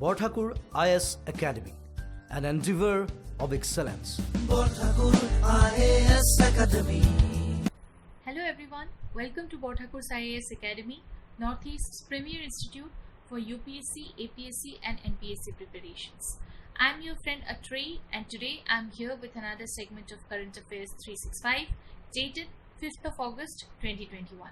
Borthakur IAS Academy, an endeavor of excellence. Borthakur IAS Academy. Hello everyone, welcome to Borthakur's IAS Academy, Northeast's premier institute for UPSC, APSC and NPSC preparations. I am your friend Atrey, and today I am here with another segment of Current Affairs 365 dated 5th of August 2021.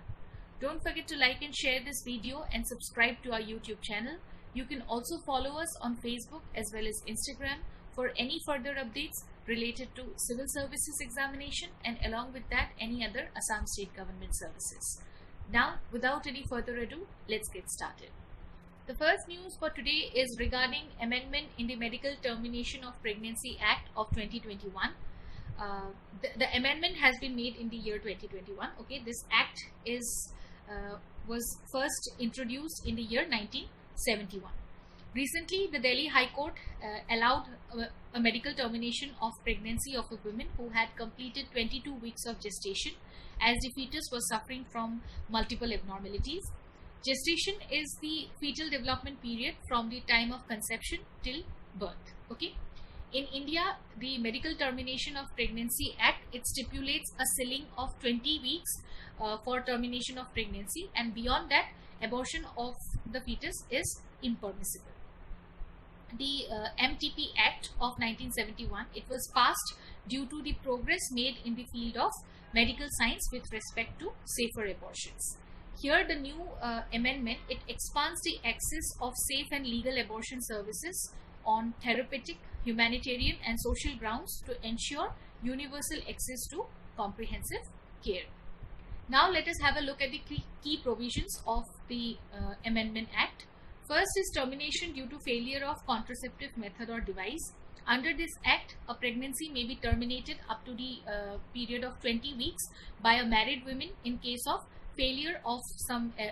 Don't forget to like and share this video and subscribe to our YouTube channel. You can also follow us on Facebook as well as Instagram for any further updates related to civil services examination and along with that any other Assam state government services. Now without any further ado, let's get started. The first news for today is regarding amendment in the Medical Termination of Pregnancy Act of 2021. The amendment has been made in the year 2021. Okay, this act was first introduced in the year 1971. Recently, the Delhi High Court allowed a medical termination of pregnancy of a woman who had completed 22 weeks of gestation as the fetus was suffering from multiple abnormalities. Gestation is the fetal development period from the time of conception till birth. Okay. In India, the Medical Termination of Pregnancy Act, it stipulates a ceiling of 20 weeks for termination of pregnancy, and beyond that, abortion of the fetus is impermissible. The MTP Act of 1971, it was passed due to the progress made in the field of medical science with respect to safer abortions. Here the new amendment, it expands the access of safe and legal abortion services on therapeutic, humanitarian and social grounds to ensure universal access to comprehensive care. Now let us have a look at the key provisions of the Amendment Act. First is termination due to failure of contraceptive method or device. Under this act, a pregnancy may be terminated up to the period of 20 weeks by a married woman in case of failure of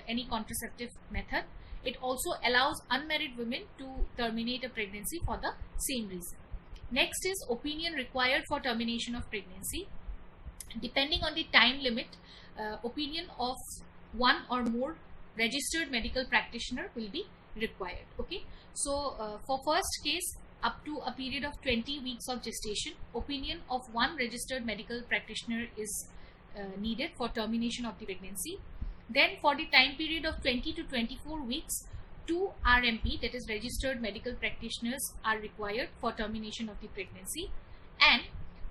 any contraceptive method. It also allows unmarried women to terminate a pregnancy for the same reason. Next is opinion required for termination of pregnancy. Depending on the time limit, opinion of one or more registered medical practitioner will be required. Okay, so for first case, up to a period of 20 weeks of gestation, opinion of one registered medical practitioner is needed for termination of the pregnancy. Then for the time period of 20 to 24 weeks, 2 RMP, that is registered medical practitioners, are required for termination of the pregnancy. And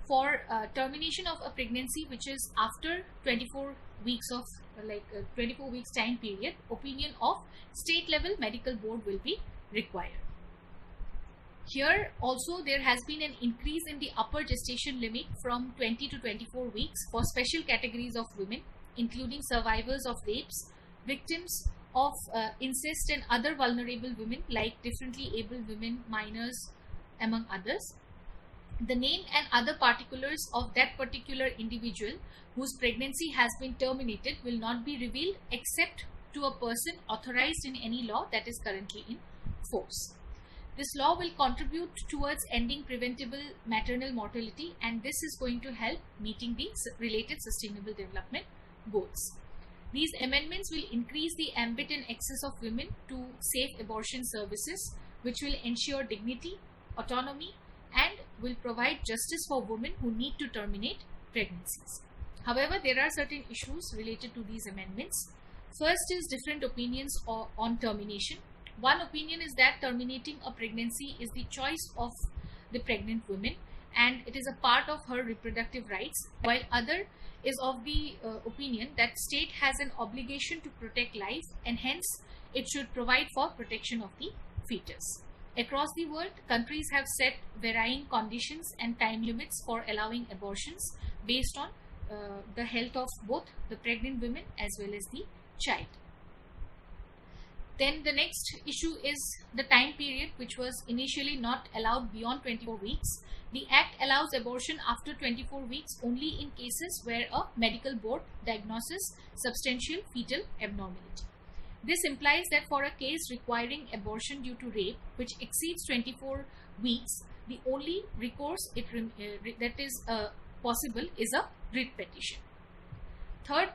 for termination of a pregnancy which is after 24 weeks of 24 weeks time period, opinion of state level medical board will be required. Here also there has been an increase in the upper gestation limit from 20 to 24 weeks for special categories of women, including survivors of rapes, victims of incest and other vulnerable women like differently abled women, minors, among others. The name and other particulars of that particular individual whose pregnancy has been terminated will not be revealed except to a person authorized in any law that is currently in force. This law will contribute towards ending preventable maternal mortality, and this is going to help meeting the related sustainable development goals. These amendments will increase the ambit and access of women to safe abortion services, which will ensure dignity, autonomy, and will provide justice for women who need to terminate pregnancies. However, there are certain issues related to these amendments. First is different opinions on termination. One opinion is that terminating a pregnancy is the choice of the pregnant woman and it is a part of her reproductive rights, while other is of the opinion that state has an obligation to protect life and hence it should provide for protection of the fetus. Across the world, countries have set varying conditions and time limits for allowing abortions based on the health of both the pregnant women as well as the child. Then the next issue is the time period, which was initially not allowed beyond 24 weeks. The Act allows abortion after 24 weeks only in cases where a medical board diagnoses substantial fetal abnormality. This implies that for a case requiring abortion due to rape, which exceeds 24 weeks, the only recourse that is possible is a writ petition. Third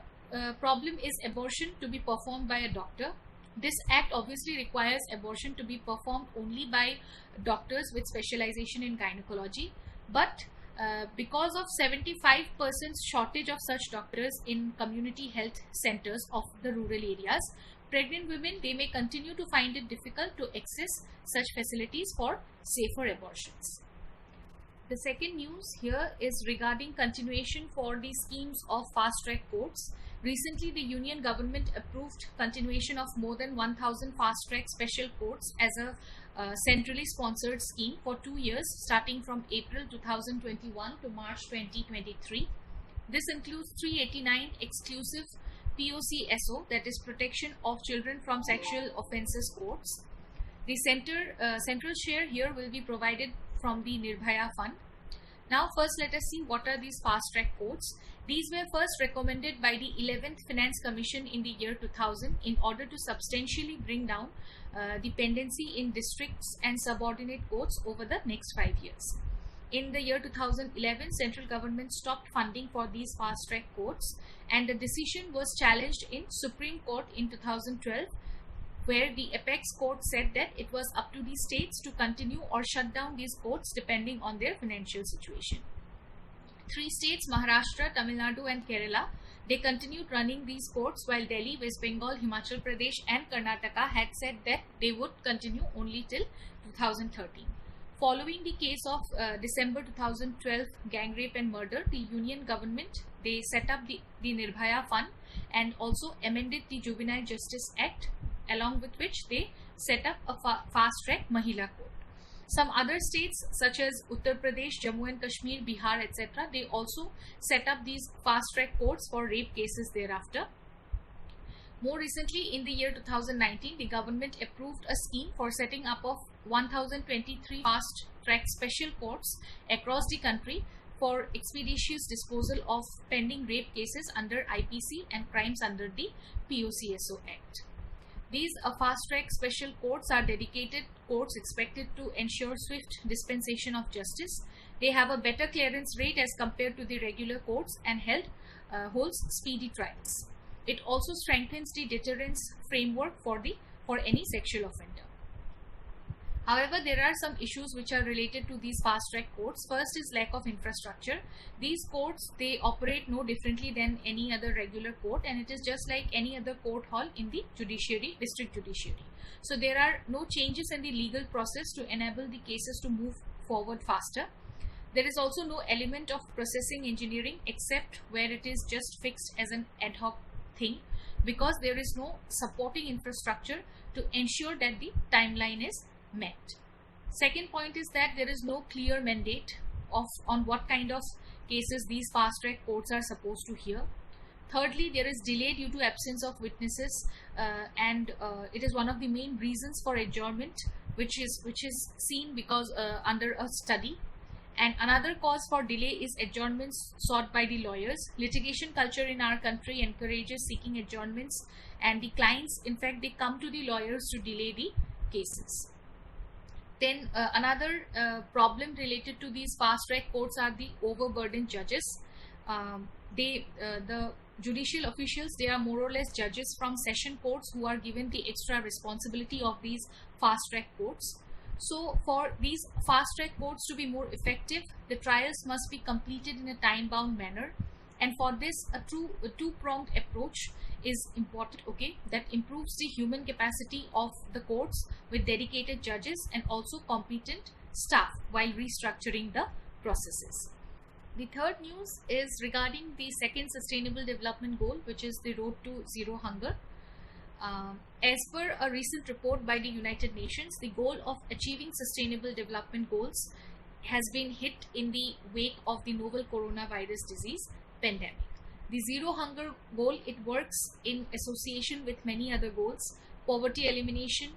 problem is abortion to be performed by a doctor. This act obviously requires abortion to be performed only by doctors with specialization in gynecology, but because of 75% shortage of such doctors in community health centers of the rural areas, pregnant women, they may continue to find it difficult to access such facilities for safer abortions. The second news here is regarding continuation for the schemes of fast-track courts. Recently, the Union government approved continuation of more than 1,000 fast-track special courts as a centrally sponsored scheme for 2 years, starting from April 2021 to March 2023. This includes 389 exclusive POCSO, that is Protection of Children from Sexual Offences courts. The central share here will be provided from the Nirbhaya Fund. Now first let us see what are these fast track courts. These were first recommended by the 11th Finance Commission in the year 2000 in order to substantially bring down the pendency in districts and subordinate courts over the next 5 years. In the year 2011, central government stopped funding for these fast track courts, and the decision was challenged in Supreme Court in 2012, where the apex court said that it was up to the states to continue or shut down these courts depending on their financial situation. 3 states, Maharashtra, Tamil Nadu and Kerala, they continued running these courts, while Delhi, West Bengal, Himachal Pradesh and Karnataka had said that they would continue only till 2013. Following the case of December 2012 gang rape and murder, the Union government, they set up the Nirbhaya Fund and also amended the Juvenile Justice Act, along with which they set up a fast-track Mahila court. Some other states such as Uttar Pradesh, Jammu and Kashmir, Bihar, etc., they also set up these fast-track courts for rape cases thereafter. More recently, in the year 2019, the government approved a scheme for setting up of 1023 fast-track special courts across the country for expeditious disposal of pending rape cases under IPC and crimes under the POCSO Act. These fast-track special courts are dedicated courts expected to ensure swift dispensation of justice. They have a better clearance rate as compared to the regular courts and holds speedy trials. It also strengthens the deterrence framework for any sexual offender. However, there are some issues which are related to these fast-track courts. First is lack of infrastructure. These courts, they operate no differently than any other regular court, and it is just like any other court hall in the judiciary, district judiciary. So there are no changes in the legal process to enable the cases to move forward faster. There is also no element of processing engineering except where it is just fixed as an ad hoc thing, because there is no supporting infrastructure to ensure that the timeline is met. Second point is that there is no clear mandate on what kind of cases these fast track courts are supposed to hear. Thirdly, there is delay due to absence of witnesses, and it is one of the main reasons for adjournment, which is seen because under a study. And another cause for delay is adjournments sought by the lawyers. Litigation culture in our country encourages seeking adjournments, and the clients, in fact, they come to the lawyers to delay the cases. Then another problem related to these fast-track courts are the overburdened judges. The judicial officials, they are more or less judges from session courts who are given the extra responsibility of these fast-track courts. So for these fast-track courts to be more effective, the trials must be completed in a time-bound manner. And for this, a two-pronged approach is important, okay, that improves the human capacity of the courts with dedicated judges and also competent staff while restructuring the processes. The third news is regarding the second sustainable development goal, which is the road to zero hunger. As per a recent report by the United Nations, the goal of achieving sustainable development goals has been hit in the wake of the novel coronavirus disease pandemic. The zero hunger goal, it works in association with many other goals: poverty elimination,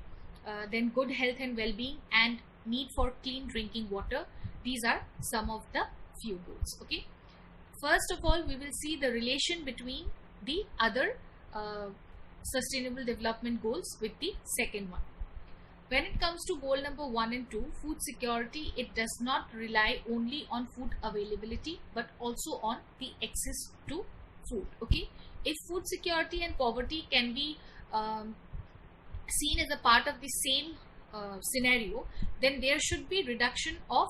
then good health and well-being, and need for clean drinking water. These are some of the few goals. Okay, first of all, we will see the relation between the other sustainable development goals with the second one. When it comes to goal number 1 and 2, food security, it does not rely only on food availability but also on the access to food. Okay, if food security and poverty can be seen as a part of the same scenario, then there should be reduction of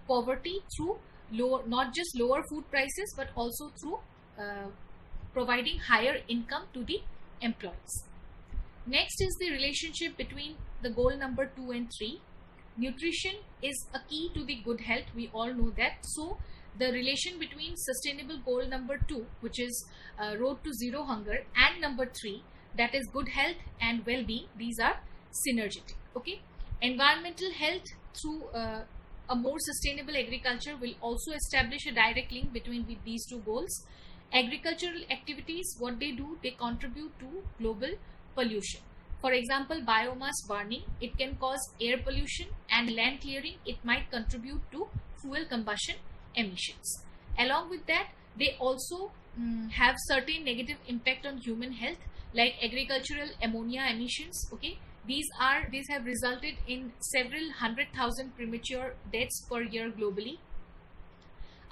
poverty through lower, not just lower food prices, but also through providing higher income to the employees. Next is the relationship between the goal number 2 and 3. Nutrition is a key to the good health. We all know that. So the relation between sustainable goal number 2, which is road to zero hunger, and number 3, that is good health and well-being, these are synergetic. Okay. Environmental health through a more sustainable agriculture will also establish a direct link between these two goals. Agricultural activities, what they do, they contribute to global pollution. For example, biomass burning, it can cause air pollution, and land clearing, it might contribute to fuel combustion emissions. Along with that, they also have certain negative impact on human health, like agricultural ammonia emissions. Okay, these have resulted in several 100,000 premature deaths per year globally.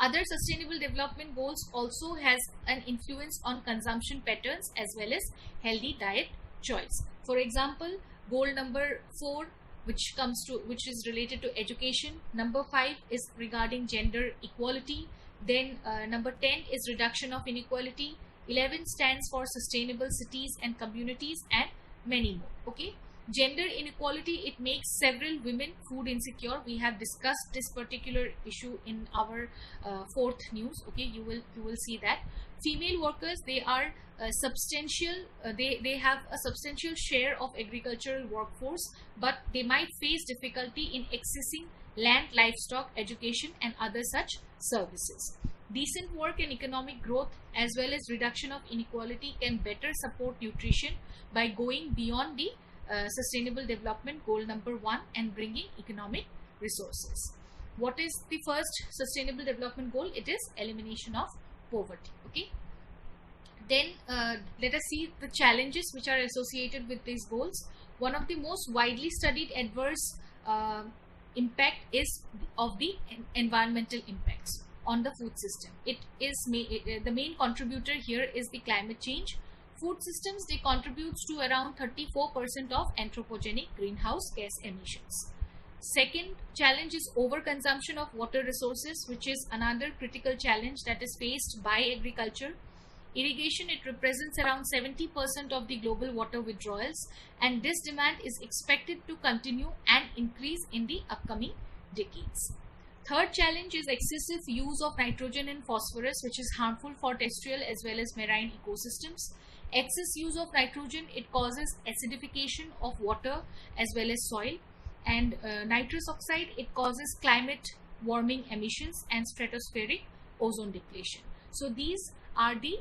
Other sustainable development goals also has an influence on consumption patterns as well as healthy diet choice. For example, goal number 4, which is related to education. Number 5 is regarding gender equality. Then number 10 is reduction of inequality. 11 stands for sustainable cities and communities, and many more. Okay. Gender inequality, it makes several women food insecure. We have discussed this particular issue in our 4th news. Okay, you will see that. Female workers, they are they have a substantial share of agricultural workforce, but they might face difficulty in accessing land, livestock, education, and other such services. Decent work and economic growth as well as reduction of inequality can better support nutrition by going beyond the sustainable development goal number 1 and bringing economic resources. What is the first sustainable development goal? It is elimination of poverty. Okay. Then let us see the challenges which are associated with these goals. One of the most widely studied adverse impact is of the environmental impacts on the food system. It is the main contributor here is the climate change. Food systems, they contribute to around 34% of anthropogenic greenhouse gas emissions. Second challenge is overconsumption of water resources, which is another critical challenge that is faced by agriculture. Irrigation, it represents around 70% of the global water withdrawals, and this demand is expected to continue and increase in the upcoming decades. Third challenge is excessive use of nitrogen and phosphorus, which is harmful for terrestrial as well as marine ecosystems. Excess use of nitrogen, it causes acidification of water as well as soil, and nitrous oxide, it causes climate warming emissions and stratospheric ozone depletion. So these are the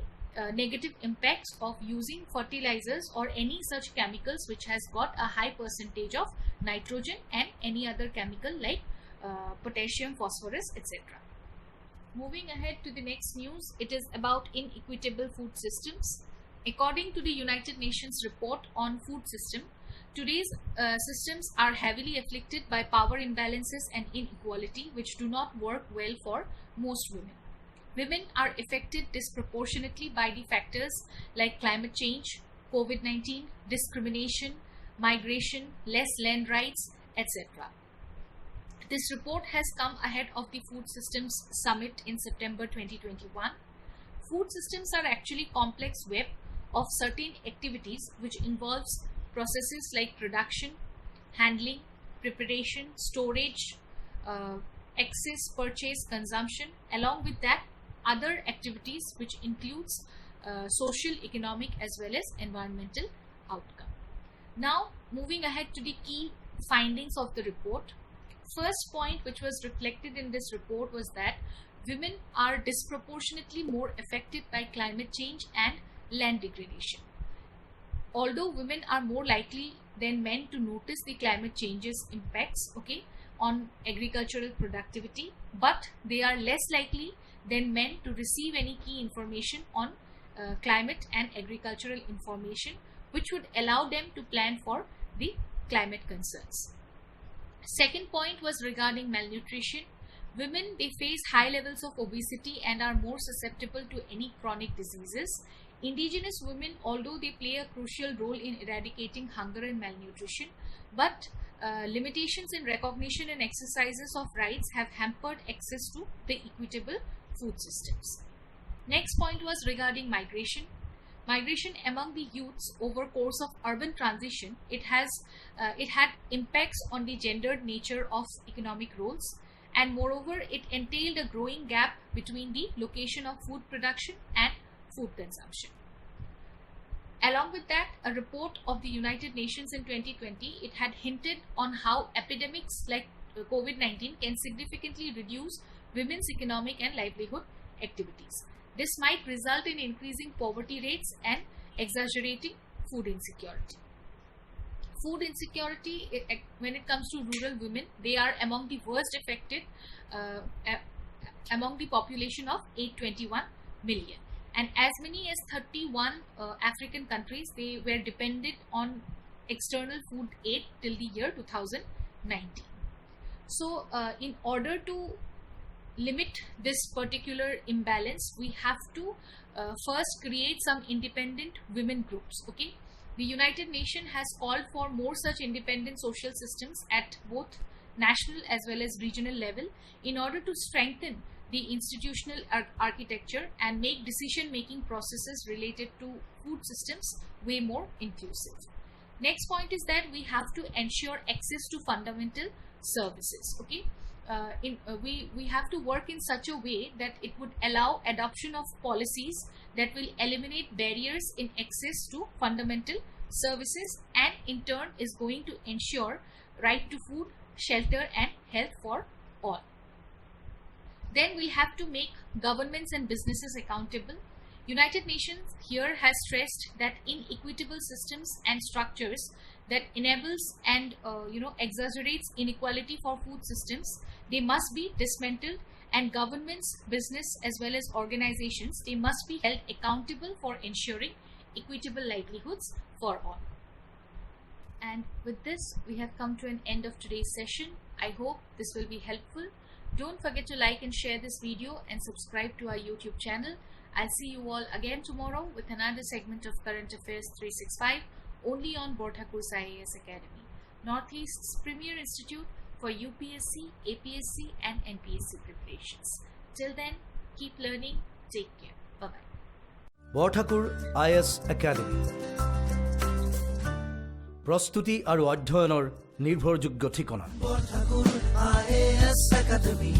negative impacts of using fertilizers or any such chemicals which has got a high percentage of nitrogen and any other chemical like potassium, phosphorus, etc. Moving ahead to the next news, it is about inequitable food systems. According to the United Nations report on food system, today's systems are heavily afflicted by power imbalances and inequality, which do not work well for most women. Women are affected disproportionately by the factors like climate change, COVID-19, discrimination, migration, less land rights, etc. This report has come ahead of the Food Systems Summit in September 2021. Food systems are actually complex web of certain activities which involves processes like production, handling, preparation, storage, access, purchase, consumption. Along with that, other activities which includes social, economic as well as environmental outcome. Now moving ahead to the key findings of the report. First point which was reflected in this report was that women are disproportionately more affected by climate change and land degradation. Although women are more likely than men to notice the climate change's impacts, okay, on agricultural productivity, but they are less likely than men to receive any key information on climate and agricultural information, which would allow them to plan for the climate concerns. Second point was regarding malnutrition. Women, they face high levels of obesity and are more susceptible to any chronic diseases. Indigenous women, although they play a crucial role in eradicating hunger and malnutrition, but limitations in recognition and exercises of rights have hampered access to the equitable food systems. Next point was regarding migration. Migration among the youths over course of urban transition, it had impacts on the gendered nature of economic roles, and moreover it entailed a growing gap between the location of food production and food consumption. Along with that, a report of the United Nations in 2020, it had hinted on how epidemics like COVID-19 can significantly reduce women's economic and livelihood activities. This might result in increasing poverty rates and exaggerating food insecurity. Food insecurity, when it comes to rural women, they are among the worst affected among the population of 821 million. And as many as 31 African countries, they were dependent on external food aid till the year 2019. So in order to limit this particular imbalance, we have to first create some independent women groups. Okay, the United Nations has called for more such independent social systems at both national as well as regional level in order to strengthen the institutional architecture and make decision-making processes related to food systems way more inclusive. Next point is that we have to ensure access to fundamental services. Okay, we have to work in such a way that it would allow adoption of policies that will eliminate barriers in access to fundamental services, and in turn is going to ensure right to food, shelter and health for all. Then we have to make governments and businesses accountable. United Nations here has stressed that inequitable systems and structures that enables and exaggerates inequality for food systems, they must be dismantled, and governments, business as well as organizations, they must be held accountable for ensuring equitable livelihoods for all. And with this, we have come to an end of today's session. I hope this will be helpful. Don't forget to like and share this video and subscribe to our YouTube channel. I'll see you all again tomorrow with another segment of Current Affairs 365 only on Borthakur's IAS Academy, Northeast's premier institute for UPSC, APSC and NPSC preparations. Till then, keep learning. Take care. Bye-bye. Borthakur IAS Academy. প্রস্তুতি আৰু অধ্যয়নৰ নিৰ্ভৰযোগ্য ঠিকনা। Borthakur IAS Academy.